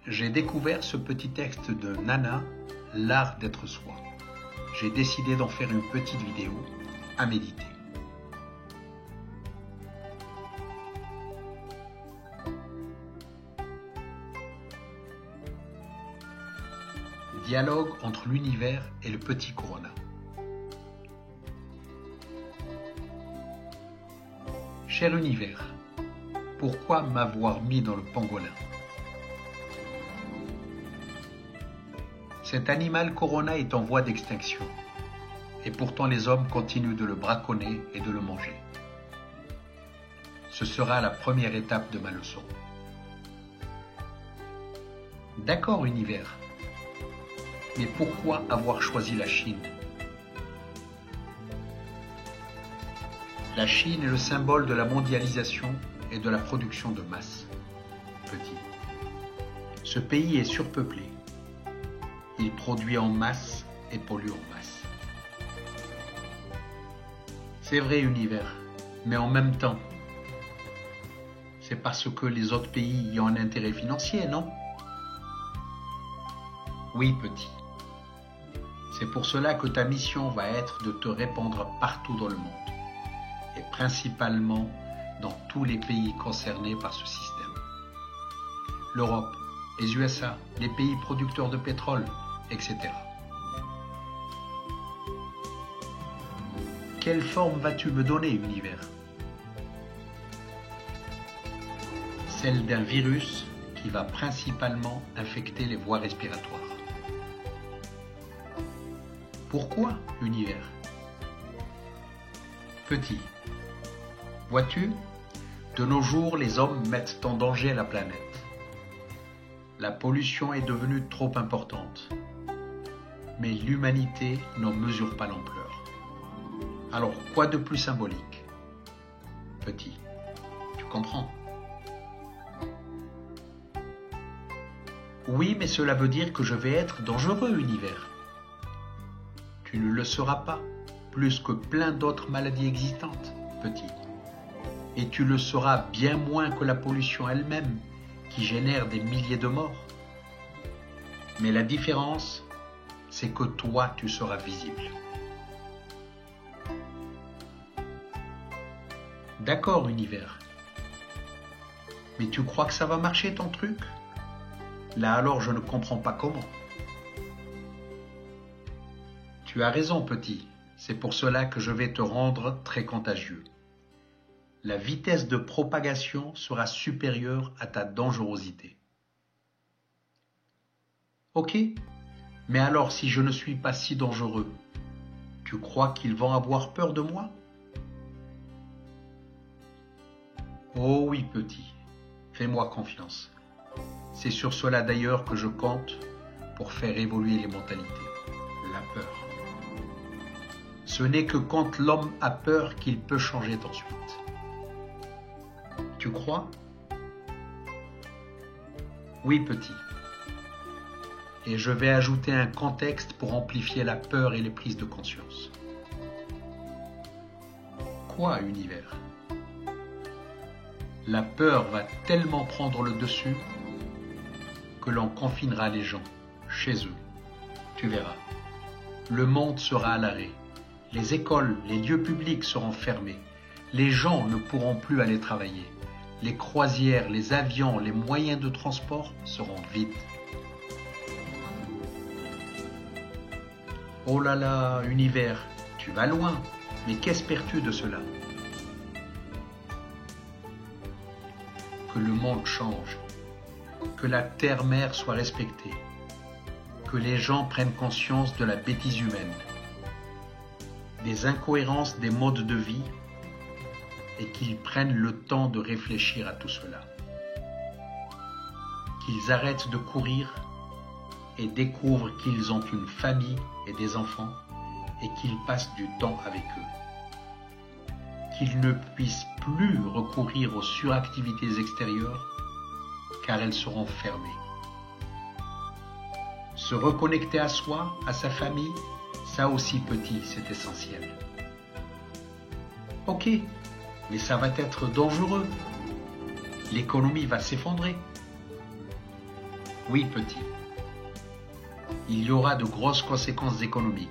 J'ai découvert ce petit texte de Nana, L'art d'être soi. J'ai décidé d'en faire une petite vidéo à méditer. Dialogue entre l'univers et le petit Corona. Cher univers, pourquoi m'avoir mis dans le pangolin? Cet animal Corona est en voie d'extinction, et pourtant les hommes continuent de le braconner et de le manger. Ce sera la première étape de ma leçon. D'accord, univers, mais pourquoi avoir choisi la Chine? La Chine est le symbole de la mondialisation et de la production de masse. Petit. Ce pays est surpeuplé. Il produit en masse et pollue en masse. C'est vrai, univers, mais en même temps, c'est parce que les autres pays y ont un intérêt financier, non? Oui, petit. C'est pour cela que ta mission va être de te répandre partout dans le monde, et principalement dans tous les pays concernés par ce système. L'Europe, les USA, les pays producteurs de pétrole, etc. Quelle forme vas-tu me donner, univers? Celle d'un virus qui va principalement infecter les voies respiratoires. Pourquoi, univers? Petit. Vois-tu, de nos jours, les hommes mettent en danger la planète. La pollution est devenue trop importante. Mais l'humanité n'en mesure pas l'ampleur. Alors, quoi de plus symbolique? Petit, tu comprends? Oui, mais cela veut dire que je vais être dangereux, univers. Tu ne le seras pas, plus que plein d'autres maladies existantes, petit. Et tu le seras bien moins que la pollution elle-même, qui génère des milliers de morts. Mais la différence, c'est que toi, tu seras visible. D'accord, univers. Mais tu crois que ça va marcher ton truc? Là alors, je ne comprends pas comment. Tu as raison, petit. C'est pour cela que je vais te rendre très contagieux. La vitesse de propagation sera supérieure à ta dangerosité. Ok, mais alors si je ne suis pas si dangereux, tu crois qu'ils vont avoir peur de moi? Oh oui, petit, fais-moi confiance. C'est sur cela d'ailleurs que je compte pour faire évoluer les mentalités. La peur. Ce n'est que quand l'homme a peur qu'il peut changer ensuite. Tu crois? Oui, petit. Et je vais ajouter un contexte pour amplifier la peur et les prises de conscience. Quoi, univers? La peur va tellement prendre le dessus que l'on confinera les gens chez eux. Tu verras. Le monde sera à l'arrêt. Les écoles, les lieux publics seront fermés. Les gens ne pourront plus aller travailler. Les croisières, les avions, les moyens de transport seront vides. Oh là là, univers, tu vas loin, mais qu'espères-tu de cela? Que le monde change, que la terre-mère soit respectée, que les gens prennent conscience de la bêtise humaine, des incohérences des modes de vie, et qu'ils prennent le temps de réfléchir à tout cela. Qu'ils arrêtent de courir et découvrent qu'ils ont une famille et des enfants et qu'ils passent du temps avec eux. Qu'ils ne puissent plus recourir aux suractivités extérieures car elles seront fermées. Se reconnecter à soi, à sa famille, ça aussi petit, c'est essentiel. Ok, mais ça va être dangereux. L'économie va s'effondrer. Oui, petit. Il y aura de grosses conséquences économiques,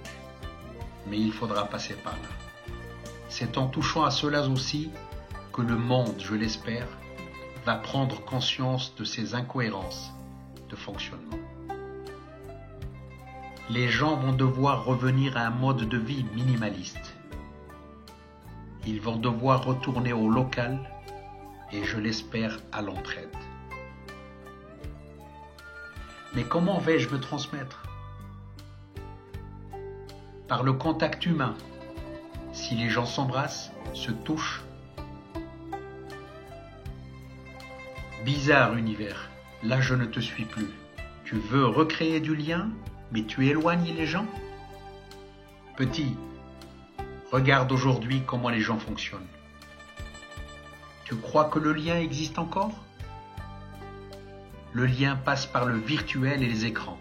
mais il faudra passer par là. C'est en touchant à cela aussi que le monde, je l'espère, va prendre conscience de ces incohérences de fonctionnement. Les gens vont devoir revenir à un mode de vie minimaliste. Ils vont devoir retourner au local et, je l'espère, à l'entraide. Mais comment vais-je me transmettre? Par le contact humain. Si les gens s'embrassent, se touchent. Bizarre univers, là je ne te suis plus. Tu veux recréer du lien, mais tu éloignes les gens? Petit, regarde aujourd'hui comment les gens fonctionnent. Tu crois que le lien existe encore? Le lien passe par le virtuel et les écrans.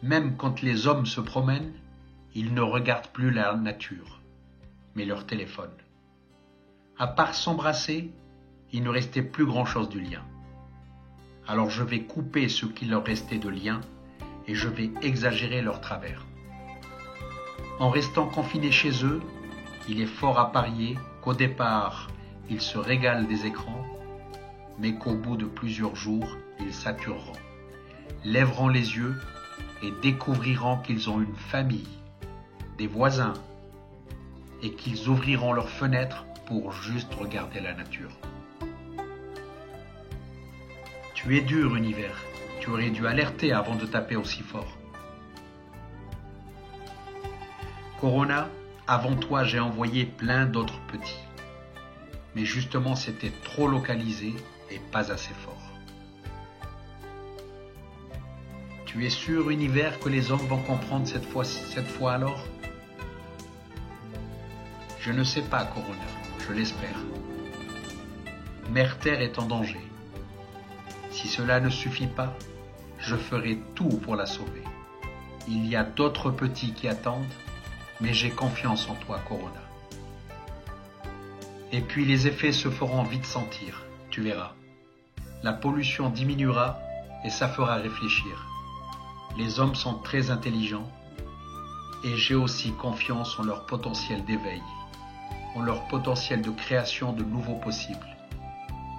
Même quand les hommes se promènent, ils ne regardent plus la nature, mais leur téléphone. À part s'embrasser, il ne restait plus grand-chose du lien. Alors je vais couper ce qu'il leur restait de lien et je vais exagérer leur travers. En restant confinés chez eux, il est fort à parier qu'au départ, ils se régalent des écrans, mais qu'au bout de plusieurs jours, ils satureront, lèveront les yeux et découvriront qu'ils ont une famille, des voisins, et qu'ils ouvriront leurs fenêtres pour juste regarder la nature. Tu es dur, univers. Tu aurais dû alerter avant de taper aussi fort. Corona, avant toi, j'ai envoyé plein d'autres petits. Mais justement, c'était trop localisé et pas assez fort. Tu es sûr, univers, que les hommes vont comprendre cette fois alors? Je ne sais pas, Corona, je l'espère. Mère Terre est en danger. Si cela ne suffit pas, je ferai tout pour la sauver. Il y a d'autres petits qui attendent, mais j'ai confiance en toi, Corona. Et puis les effets se feront vite sentir, tu verras. La pollution diminuera et ça fera réfléchir. Les hommes sont très intelligents et j'ai aussi confiance en leur potentiel d'éveil, en leur potentiel de création de nouveaux possibles.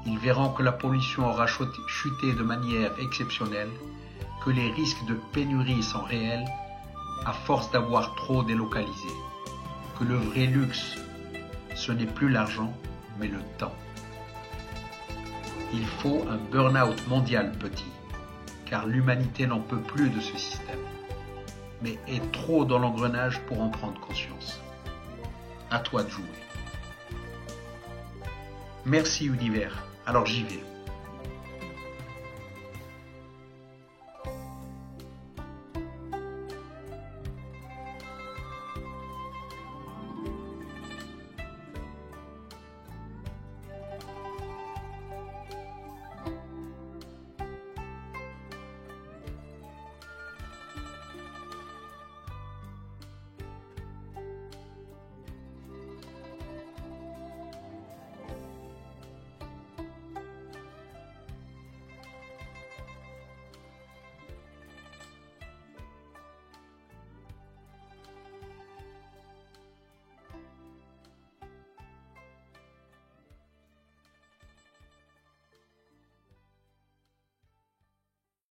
Ils verront que la pollution aura chuté de manière exceptionnelle, que les risques de pénurie sont réels à force d'avoir trop délocalisé, que le vrai luxe, ce n'est plus l'argent, mais le temps. Il faut un burn-out mondial, petit, car l'humanité n'en peut plus de ce système, mais est trop dans l'engrenage pour en prendre conscience. À toi de jouer. Merci univers, alors j'y vais.